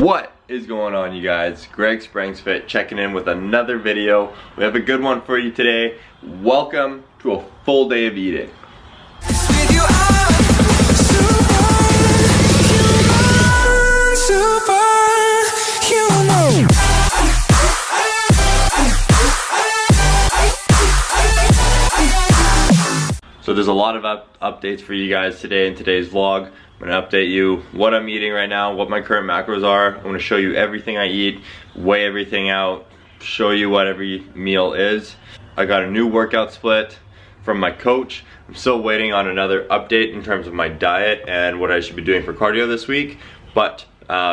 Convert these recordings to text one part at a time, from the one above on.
What is going on, you guys? gregsprengsfit checking in with another video. We have a good one for you today. Welcome to a full day of eating. So there's a lot of updates for you guys today in today's vlog. I'm gonna update you what I'm eating right now, what my current macros are. I'm gonna show you everything I eat, weigh everything out, show you what every meal is. I got a new workout split from my coach. I'm still waiting on another update in terms of my diet and what I should be doing for cardio this week. But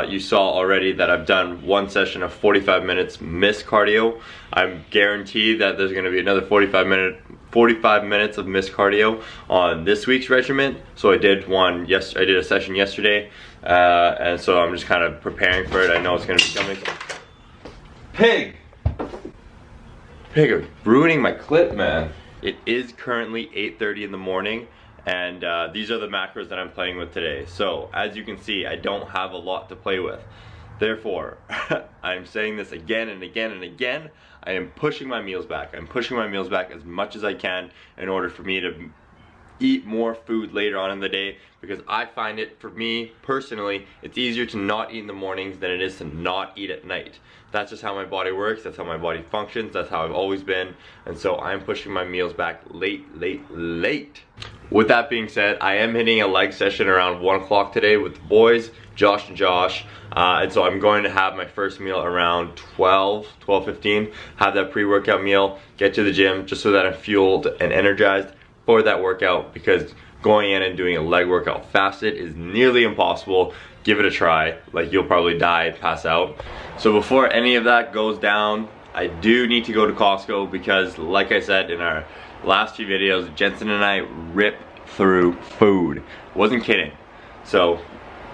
you saw already that I've done one session of 45 minutes missed cardio. I'm guaranteed that there's gonna be another 45 minutes of missed cardio on this week's regimen. So I did a session yesterday, and so I'm just kind of preparing for it. I know it's gonna be coming. Pig, ruining my clip, man. It is currently 8:30 in the morning, and these are the macros that I'm playing with today. So as you can see, I don't have a lot to play with. Therefore, I'm saying this again and again and again, I am pushing my meals back. I'm pushing my meals back as much as I can in order for me to eat more food later on in the day, because I find it, for me personally, it's easier to not eat in the mornings than it is to not eat at night. That's just how my body works, that's how my body functions, that's how I've always been, and so I'm pushing my meals back late. With that being said, I am hitting a leg session around 1 o'clock today with the boys, Josh and Josh, and so I'm going to have my first meal around 12:15, have that pre-workout meal, get to the gym just so that I'm fueled and energized for that workout, because going in and doing a leg workout fasted is nearly impossible. Give it a try, like you'll probably die, pass out. So before any of that goes down, I do need to go to Costco, because like I said in our last few videos, Jensen and I rip through food. Wasn't kidding. So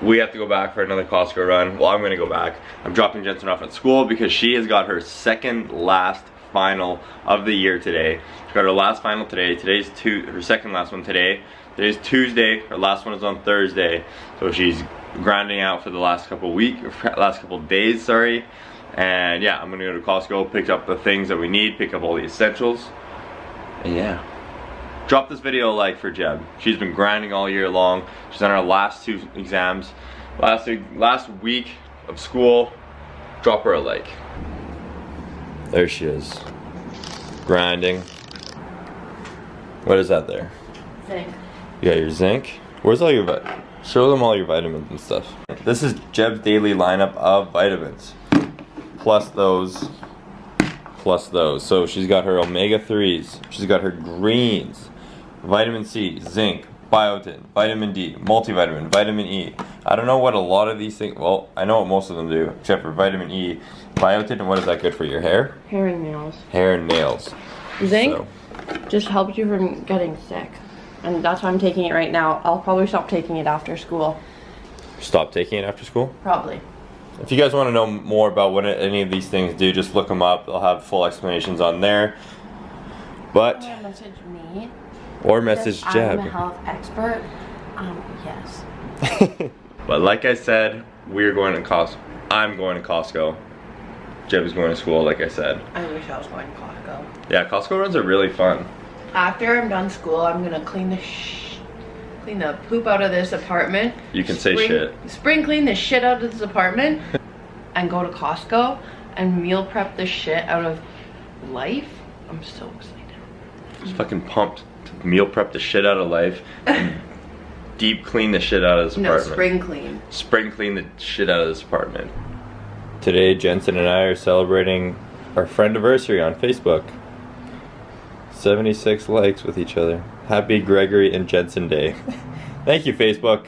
we have to go back for another Costco run. Well, I'm gonna go back. I'm dropping Jensen off at school because she has got her second last final of the year today. She got her last final today. Today's her second last one today. Today's Tuesday. Her last one is on Thursday. So she's grinding out for the last couple days, sorry. And yeah, I'm gonna go to Costco, pick up the things that we need, pick up all the essentials. And yeah. Drop this video a like for Jeb. She's been grinding all year long. She's on her last 2 exams. Last week of school. Drop her a like. There she is. Grinding. What is that there? Zinc. You got your zinc? Where's all your show them all your vitamins and stuff. This is Jeb's daily lineup of vitamins. Plus those. So she's got her omega-3s. She's got her greens. Vitamin C, zinc, biotin, vitamin D, multivitamin, vitamin E. I don't know what a lot of these things, well, I know what most of them do, except for vitamin E. Biotin, and what is that good for your hair? Hair and nails. Hair and nails. Zinc just helps you from getting sick. And that's why I'm taking it right now. I'll probably stop taking it after school. Stop taking it after school? Probably. If you guys want to know more about what any of these things do, just look them up. They'll have full explanations on there. But message me. Or message Jeb. I'm a health expert. Yes. But like I said, we're going to Costco. I'm going to Costco. Jeb is going to school, like I said. I wish I was going to Costco. Yeah, Costco runs are really fun. After I'm done school, I'm gonna clean the poop out of this apartment. You can say shit. Spring clean the shit out of this apartment and go to Costco and meal prep the shit out of life. I'm so excited. Just fucking pumped to meal prep the shit out of life and deep clean the shit out of this apartment. No, spring clean. Spring clean the shit out of this apartment. Today, Jensen and I are celebrating our friendiversary on Facebook. 76 likes with each other. Happy Gregory and Jensen Day. Thank you, Facebook.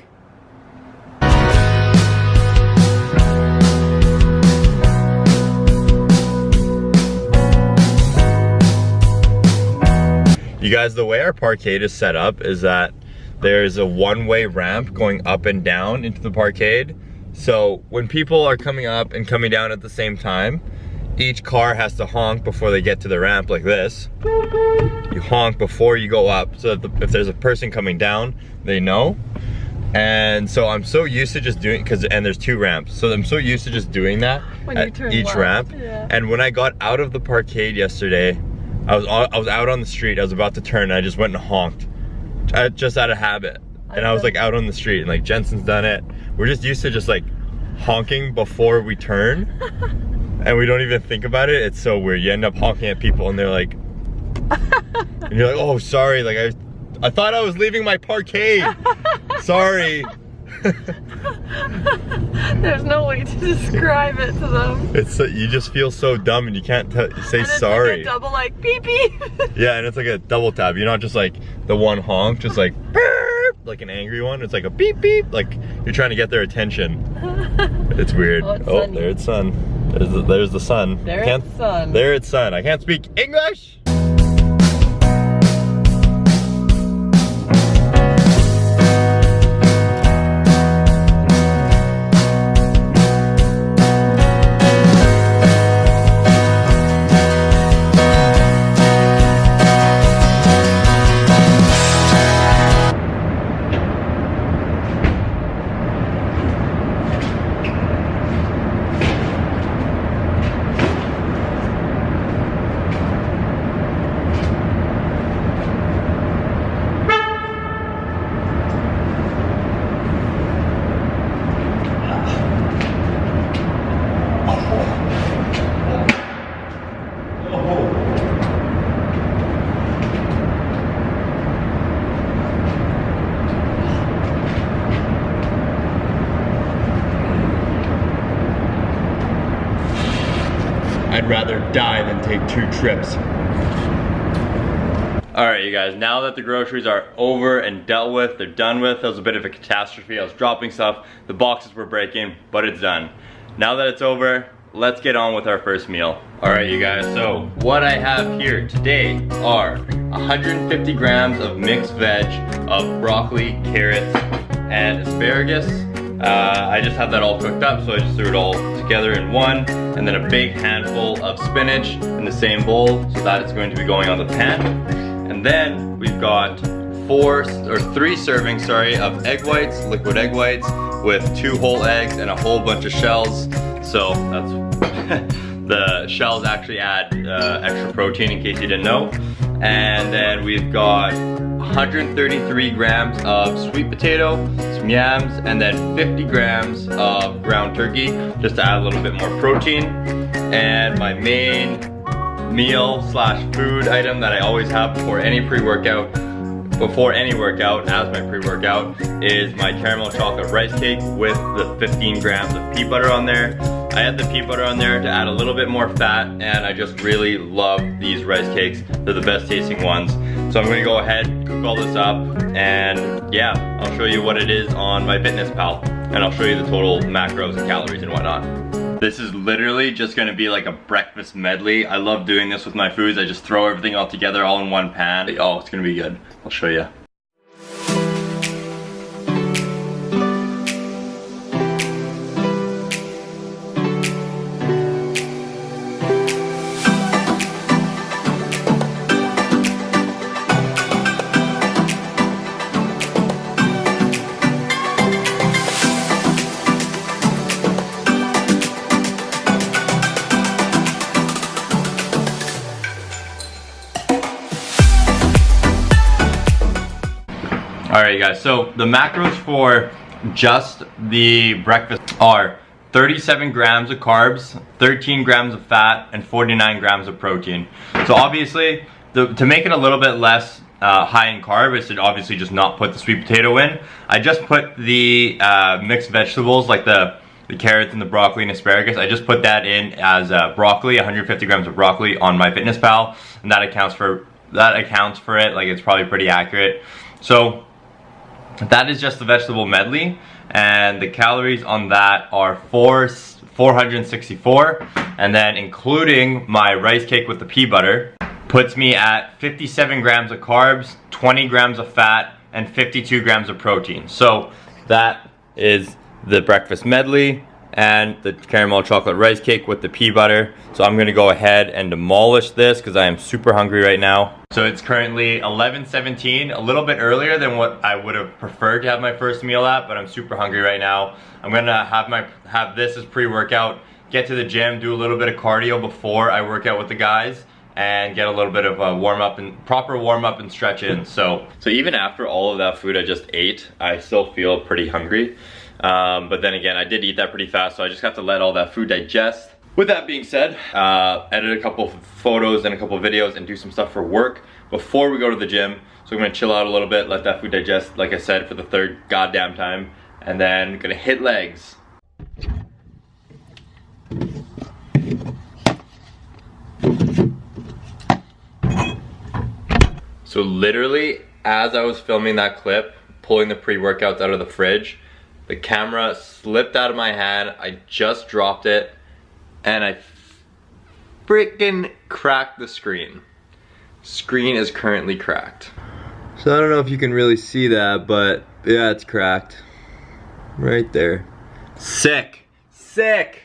You guys, the way our parkade is set up is that there's a one-way ramp going up and down into the parkade. So when people are coming up and coming down at the same time, each car has to honk before they get to the ramp like this. You honk before you go up so that if there's a person coming down, they know. And so I'm so used to just doing, and there's 2 ramps, so I'm so used to just doing that at each ramp. Yeah. And when I got out of the parkade yesterday, I was out on the street, I was about to turn, and I just went and honked. Just out of habit. And I was like out on the street, and like Jensen's done it. We're just used to just like honking before we turn. And we don't even think about it. It's so weird. You end up honking at people and they're like, and you're like, oh, sorry. Like I thought I was leaving my parkade. Sorry. There's no way to describe it to them. It's you just feel so dumb and you can't say sorry. Like a double like beep beep. Yeah, and it's like a double tap. You're not just like the one honk, just like beep, like an angry one. It's like a beep beep, like you're trying to get their attention. It's weird. Oh, there it's sun. There's the sun. There it's sun. There it's sun. I can't speak English. I'd rather die than take 2 trips. Alright you guys, now that the groceries are over and dealt with, they're done with. That was a bit of a catastrophe. I was dropping stuff, the boxes were breaking, but it's done. Now that it's over, let's get on with our first meal. Alright you guys, so what I have here today are 150 grams of mixed veg of broccoli, carrots, and asparagus. I just have that all cooked up, so I just threw it all together in one, and then a big handful of spinach in the same bowl, so that is going to be going on the pan. And then we've got 3 servings, of egg whites, liquid egg whites, with 2 whole eggs and a whole bunch of shells. So that's the shells actually add extra protein in case you didn't know. And then we've got 133 grams of sweet potato, some yams, and then 50 grams of ground turkey, just to add a little bit more protein. And my main meal / food item that I always have before any workout as my pre-workout is my caramel chocolate rice cake with the 15 grams of peanut butter on there. I add the peanut butter on there to add a little bit more fat, and I just really love these rice cakes. They're the best tasting ones. So I'm gonna go ahead, cook all this up, and yeah, I'll show you what it is on my Fitness Pal, and I'll show you the total macros and calories and whatnot. This is literally just gonna be like a breakfast medley. I love doing this with my foods. I just throw everything all together all in one pan. Oh, it's gonna be good. I'll show you. Alright guys, so the macros for just the breakfast are 37 grams of carbs, 13 grams of fat, and 49 grams of protein. So obviously, to make it a little bit less high in carb, I should obviously just not put the sweet potato in. I just put the mixed vegetables like the carrots and the broccoli and asparagus. I just put that in as broccoli, 150 grams of broccoli on MyFitnessPal, and that accounts for it. Like, it's probably pretty accurate. So that is just the vegetable medley, and the calories on that are 464, and then including my rice cake with the pea butter puts me at 57 grams of carbs, 20 grams of fat, and 52 grams of protein. So that is the breakfast medley and the caramel chocolate rice cake with the pea butter. So I'm gonna go ahead and demolish this because I am super hungry right now. So it's currently 11:17, a little bit earlier than what I would have preferred to have my first meal at, but I'm super hungry right now. I'm gonna have this as pre-workout, get to the gym, do a little bit of cardio before I work out with the guys, and get a little bit of a proper warm up and stretch in. So even after all of that food I just ate, I still feel pretty hungry. But then again, I did eat that pretty fast, so I just have to let all that food digest. With that being said, edit a couple photos and a couple videos and do some stuff for work before we go to the gym. So I'm gonna chill out a little bit, let that food digest, like I said, for the third goddamn time, and then gonna hit legs. So literally, as I was filming that clip, pulling the pre-workouts out of the fridge, the camera slipped out of my hand, I just dropped it, and I freaking cracked the screen. Screen is currently cracked. So I don't know if you can really see that, but yeah, it's cracked. Right there. Sick, sick,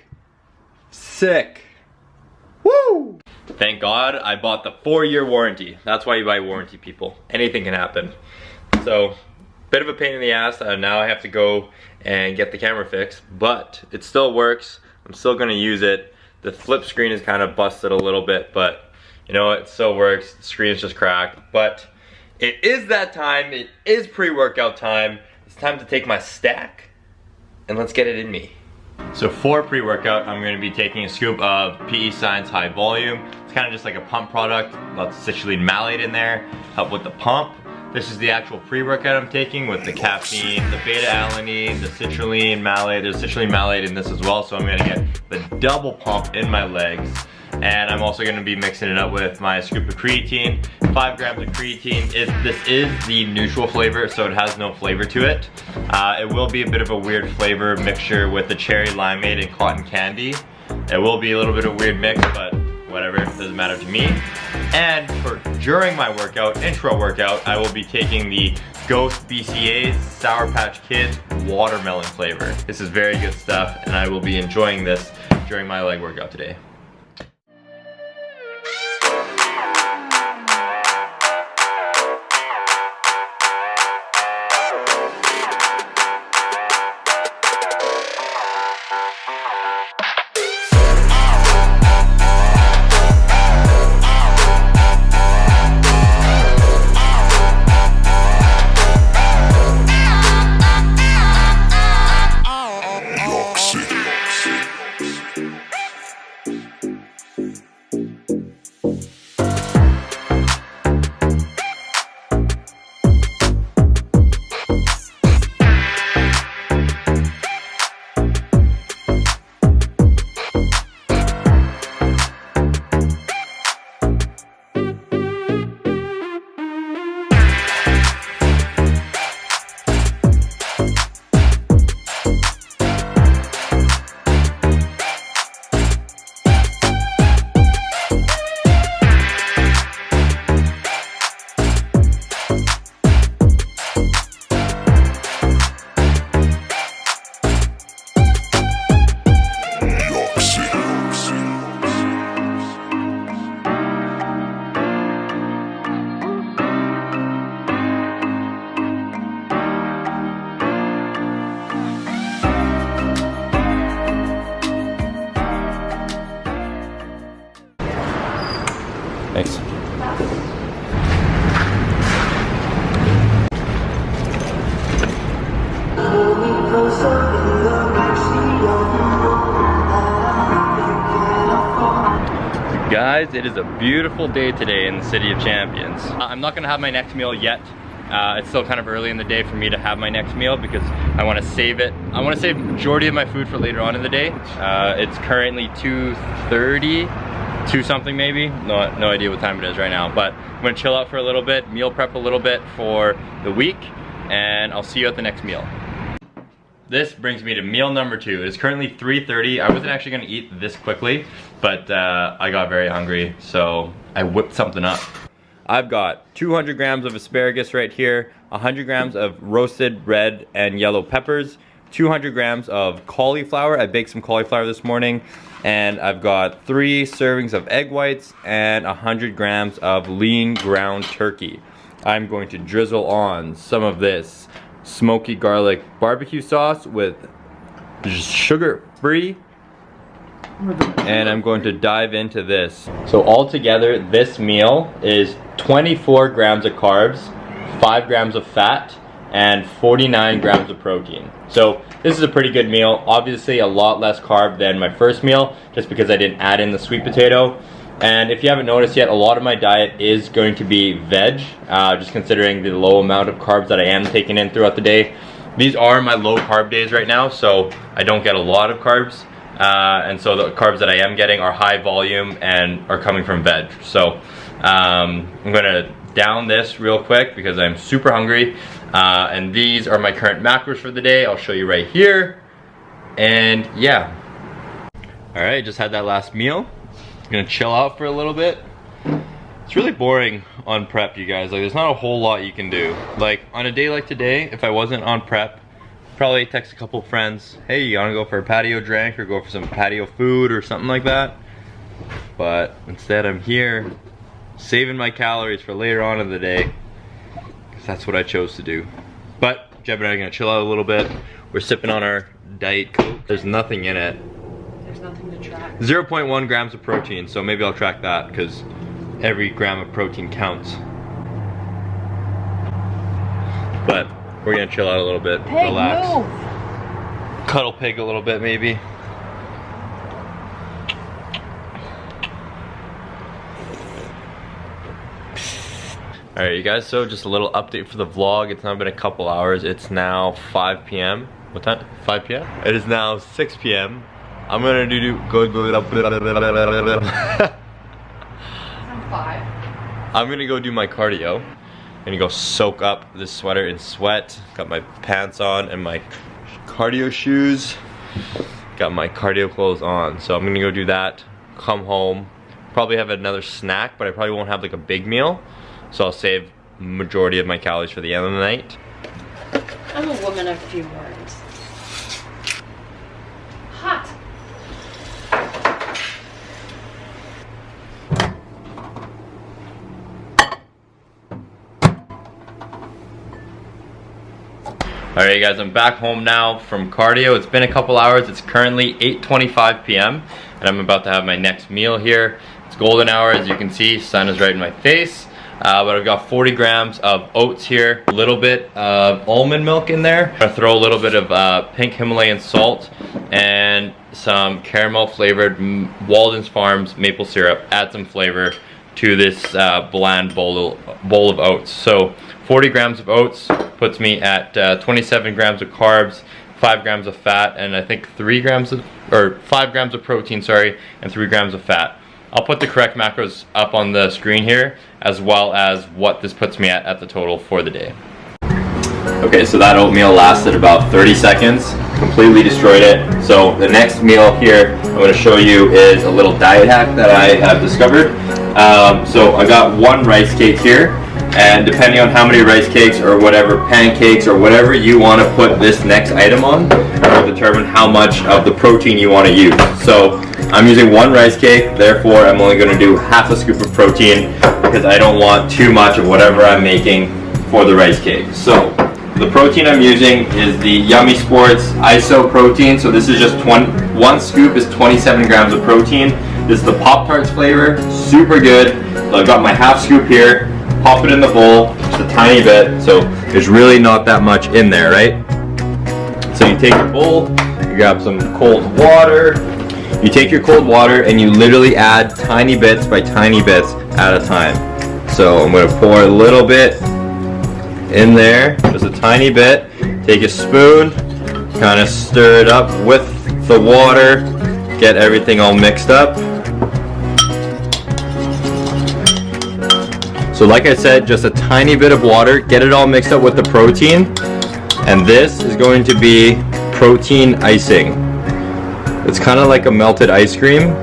sick. Woo! Thank God I bought the 4-year warranty. That's why you buy warranty, people. Anything can happen. So, bit of a pain in the ass. Now I have to go and get the camera fixed, but it still works. I'm still gonna use it. The flip screen is kind of busted a little bit, but you know, it still works. The screen is just cracked, but it is that time. It is pre-workout time. It's time to take my stack and let's get it in me. So for pre-workout, I'm going to be taking a scoop of PE Science High Volume. It's kind of just like a pump product. Lots of citrulline malate in there, help with the pump. This is the actual pre-workout I'm taking with the caffeine, the beta-alanine, the citrulline malate. There's citrulline malate in this as well, so I'm going to get the double pump in my legs. And I'm also going to be mixing it up with my scoop of creatine, 5 grams of creatine. This is the neutral flavor, so it has no flavor to it. It will be a bit of a weird flavor mixture with the cherry limeade and cotton candy. It will be a little bit of a weird mix, but whatever, it doesn't matter to me. And for during my workout, intro workout, I will be taking the Ghost BCA's Sour Patch Kids watermelon flavor. This is very good stuff, and I will be enjoying this during my leg workout today. guys, it is a beautiful day today in the City of Champions. I'm not gonna have my next meal yet. It's still kind of early in the day for me to have my next meal because I want to save it. I want to save the majority of my food for later on in the day. It's currently 2:30, 2 something maybe. No idea what time it is right now, but I'm gonna chill out for a little bit, meal prep a little bit for the week, and I'll see you at the next meal. This brings me to meal number 2. It is currently 3:30. I wasn't actually gonna eat this quickly, but I got very hungry, so I whipped something up. I've got 200 grams of asparagus right here, 100 grams of roasted red and yellow peppers, 200 grams of cauliflower. I baked some cauliflower this morning, and I've got 3 servings of egg whites and 100 grams of lean ground turkey. I'm going to drizzle on some of this smoky garlic barbecue sauce with sugar-free, and I'm going to dive into this. So altogether, this meal is 24 grams of carbs, 5 grams of fat, and 49 grams of protein. So this is a pretty good meal. Obviously a lot less carb than my first meal, just because I didn't add in the sweet potato. And if you haven't noticed yet, a lot of my diet is going to be veg, just considering the low amount of carbs that I am taking in throughout the day. These are my low carb days right now, so I don't get a lot of carbs. And so the carbs that I am getting are high volume and are coming from veg. So I'm gonna down this real quick because I'm super hungry. And these are my current macros for the day. I'll show you right here. And yeah. All right, just had that last meal. Gonna chill out for a little bit. It's really boring on prep, you guys. Like, there's not a whole lot you can do. Like on a day like today, if I wasn't on prep, probably text a couple friends, hey, you wanna go for a patio drink or go for some patio food or something like that? But instead I'm here saving my calories for later on in the day, because that's what I chose to do. But Jeb and I are gonna chill out a little bit. We're sipping on our Diet Coke. There's nothing in it. There's nothing to track. 0.1 grams of protein, so maybe I'll track that because every gram of protein counts. But we're gonna chill out a little bit, Pig, relax. move. Cuddle Pig a little bit maybe. Alright you guys, so just a little update for the vlog. It's now been a couple hours. It's now 5 p.m. What time? 5 p.m.? It is now 6 p.m. I'm gonna I'm gonna go do my cardio. I'm gonna go soak up this sweater in sweat. Got my pants on and my cardio shoes. Got my cardio clothes on. So I'm gonna go do that, come home, probably have another snack, but I probably won't have like a big meal. So I'll save majority of my calories for the end of the night. I'm a woman of few words. Hot. Alright guys, I'm back home now from cardio. It's been a couple hours. It's currently 8:25 p.m. and I'm about to have my next meal here. It's golden hour, as you can see. Sun is right in my face. But I've got 40 grams of oats here, a little bit of almond milk in there. I'm gonna throw a little bit of pink Himalayan salt and some caramel flavored Walden's Farms maple syrup. Add some flavor to this bland bowl of oats. So 40 grams of oats puts me at 27 grams of carbs, 5 grams of fat, and I think 5 grams of protein, sorry, and 3 grams of fat. I'll put the correct macros up on the screen here, as well as what this puts me at the total for the day. Okay, so that oatmeal lasted about 30 seconds, completely destroyed it. So the next meal here I'm going to show you is a little diet hack that I have discovered. So I got 1 rice cake here, and depending on how many rice cakes or whatever, pancakes or whatever you want to put this next item on, will determine how much of the protein you want to use. So I'm using 1 rice cake, therefore I'm only going to do half a scoop of protein because I don't want too much of whatever I'm making for the rice cake. So the protein I'm using is the Yummy Sports ISO protein. So this is just 1 scoop is 27 grams of protein. This is the Pop-Tarts flavor, super good. So I've got my half scoop here, pop it in the bowl, just a tiny bit. So there's really not that much in there, right? So you take your bowl, you grab some cold water, You take your cold water and you literally add tiny bits by tiny bits at a time. So I'm going to pour a little bit in there, just a tiny bit. Take a spoon, kind of stir it up with the water, get everything all mixed up. So like I said, just a tiny bit of water, get it all mixed up with the protein, and this is going to be protein icing. It's kind of like a melted ice cream,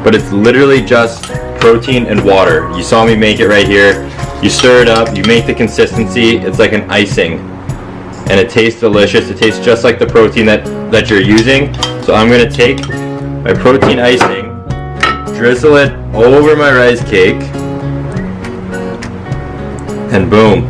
but it's literally just protein and water. You saw me make it right here. You stir it up, you make the consistency, it's like an icing. And it tastes delicious. It tastes just like the protein that you're using. So I'm gonna take my protein icing, drizzle it over my rice cake, and boom.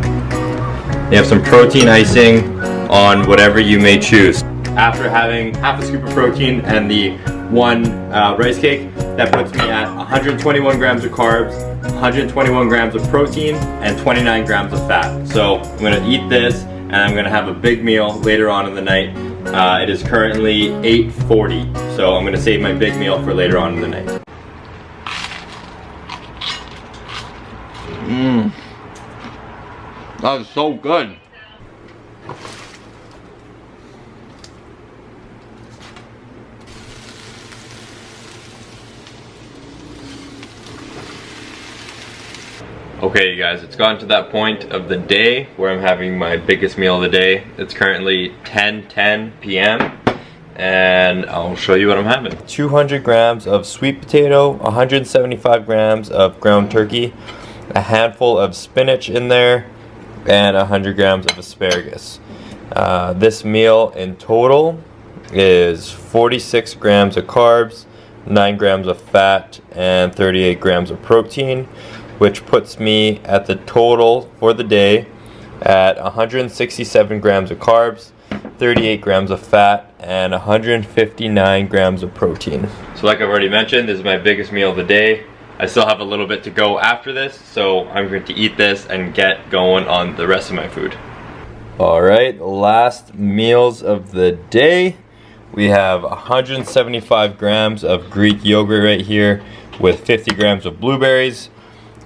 You have some protein icing on whatever you may choose. After having half a scoop of protein and the one rice cake, that puts me at 121 grams of carbs, 121 grams of protein, and 29 grams of fat. So I'm gonna eat this, and I'm gonna have a big meal later on in the night. It is currently 8:40, so I'm gonna save my big meal for later on in the night. That was so good. Okay, you guys, it's gotten to that point of the day where I'm having my biggest meal of the day. It's currently 10:10 p.m. and I'll show you what I'm having. 200 grams of sweet potato, 175 grams of ground turkey, a handful of spinach in there, and 100 grams of asparagus. This meal in total is 46 grams of carbs, 9 grams of fat, and 38 grams of protein, which puts me at the total for the day at 167 grams of carbs, 38 grams of fat, and 159 grams of protein. So like I've already mentioned, this is my biggest meal of the day. I still have a little bit to go after this, so I'm going to eat this and get going on the rest of my food. Alright, last meals of the day. We have 175 grams of Greek yogurt right here with 50 grams of blueberries.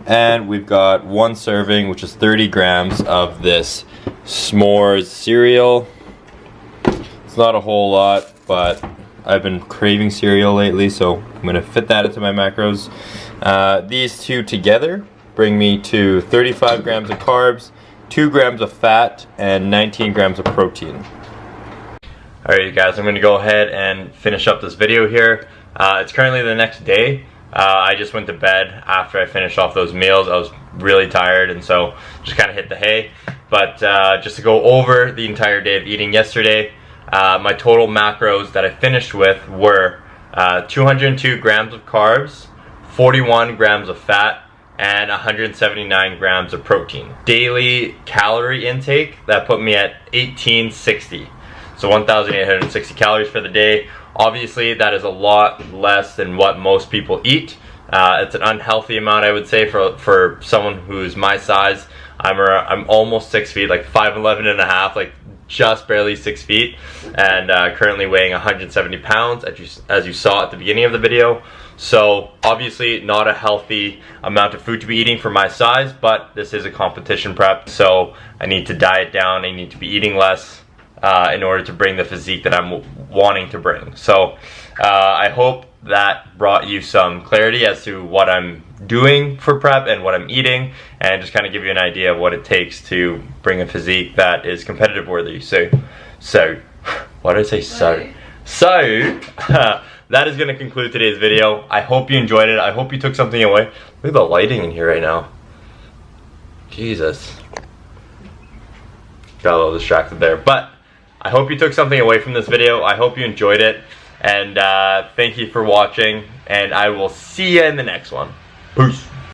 And we've got one serving, which is 30 grams of this s'mores cereal. It's not a whole lot, but I've been craving cereal lately, so I'm gonna fit that into my macros. These two together bring me to 35 grams of carbs, 2 grams of fat, and 19 grams of protein. Alright, you guys, I'm gonna go ahead and finish up this video here. It's currently the next day. I just went to bed after I finished off those meals. I was really tired, and so just kind of hit the hay. But just to go over the entire day of eating yesterday, my total macros that I finished with were 202 grams of carbs, 41 grams of fat, and 179 grams of protein. Daily calorie intake, that put me at 1860. So 1,860 calories for the day. Obviously, that is a lot less than what most people eat. It's an unhealthy amount, I would say, for someone who's my size. I'm almost 6 feet, like 5'11 and a half, like just barely 6 feet, and currently weighing 170 pounds, as you saw at the beginning of the video. So obviously not a healthy amount of food to be eating for my size, but this is a competition prep, so I need to diet down. I need to be eating less in order to bring the physique that I'm wanting to bring. So I hope that brought you some clarity as to what I'm doing for prep and what I'm eating, and just kind of give you an idea of what it takes to bring a physique that is competitive worthy. So why did I say so? So that is going to conclude today's video. I hope you enjoyed it. I hope you took something away. Look at the lighting in here right now. Jesus. Got a little distracted there, but I hope you took something away from this video. I hope you enjoyed it, and thank you for watching, and I will see you in the next one. Peace.